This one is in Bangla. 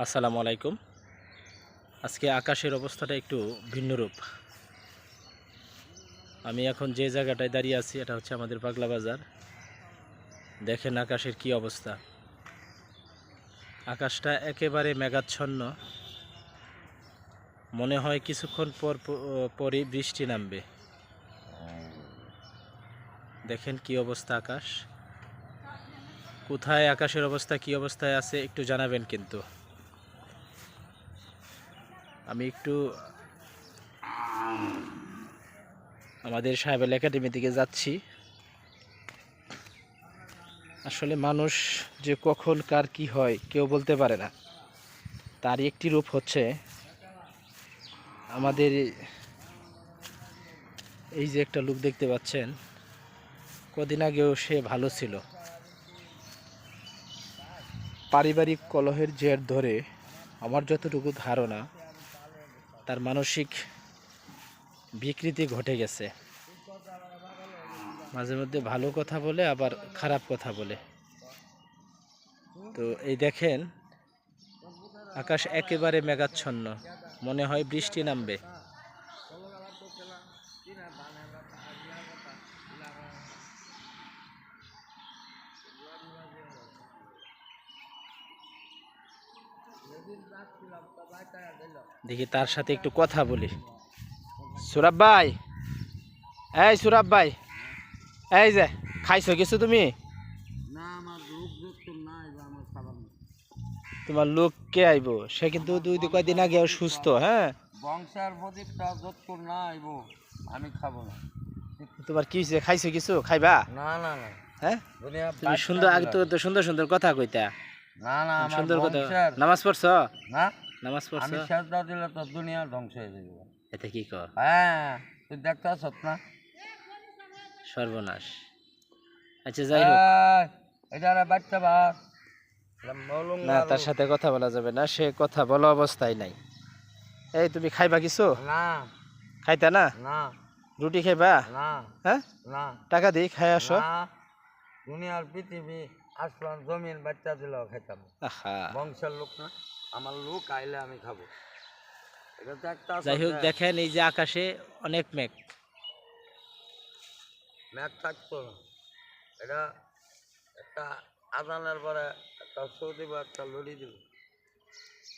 আসসালামু আলাইকুম। আজকে আকাশের অবস্থাটা একটু ভিন্নরূপ। আমি এখন যে জায়গাটায় দাঁড়িয়ে আছি এটা হচ্ছে আমাদের পাগলা বাজার। দেখেন আকাশের কি অবস্থা। আকাশটা একেবারে মেঘাচ্ছন্ন। মনে হয় কিছুক্ষণ পরই বৃষ্টি নামবে। দেখেন কি অবস্থা আকাশ। কোথায় আকাশের অবস্থা কি অবস্থায় আছে একটু জানাবেন কিন্তু। আমি একটু আমাদের সাহেবেল একাডেমি দিকে যাচ্ছি। আসলে মানুষ যে কখন কার কি হয় কেউ বলতে পারে না। তার একটি রূপ হচ্ছে আমাদের এই যে একটা লোক দেখতে পাচ্ছেন, কদিন আগেও সে ভালো ছিল। পারিবারিক কলহের জের ধরে আমার যতটুকু ধারণা তার মানসিক বিকৃতি ঘটে গেছে। মাঝে মধ্যে ভালো কথা বলে আবার খারাপ কথা বলে। তো এই দেখেন আকাশ একেবারে মেঘাচ্ছন্ন, মনে হয় বৃষ্টি নামবে। দেখি তার সাথে একটু কথা বলি। সুরাব ভাই, এই সুরাব ভাই, এই যে খাইছো কিছু তুমি? তোমার লোক কে আইবো? সে কিন্তু দুই কয়দিন আগে সুস্থ। হ্যাঁ, বংশের প্রদীপটা যতক্ষণ না আইব আমি খাবো না। তোমার কি হয়েছে? খাইছো কিছু? খাইবা? না না না। হ্যাঁ, দুনিয়া তুমি সুন্দর আগে তো সুন্দর সুন্দর কথা কইতা। না না, আমার সুন্দর কথা। বংশের নামাজ পড়ছো? না। নামাজ আমি পড়ছো? সেজদা দিলে তো দুনিয়া ধ্বংস হয়ে যাবে। এতে কি কর? হ্যাঁ, তুই দেখতেছ না? সর্বনাশ। আচ্ছা যাই হোক, এটারে বাচ্চা বাস না তার সাথে কথা বলা যাবে না, সে কথা বলা অবস্থায় নাই। এই তুমি খাইবা কিছু? না। খাইতা না? না। রুটি খাইবা? না। হ্যাঁ, না। টাকা দিই খাই আসো। না, দুনিয়ার পৃথিবী আসলাম জমিন বাচ্চা দিল খাইতাম। আহা, বংশের লোক না, আমার লোক আইলে আমি খাবো। এটা তো একটা যাই হোক দেখেন এই যে আকাশে অনেক মেঘ। ম্যাচ থাকতো না। এটা একটা আজানের পরে একটা সৌদি বা একটা লড়ি দিল।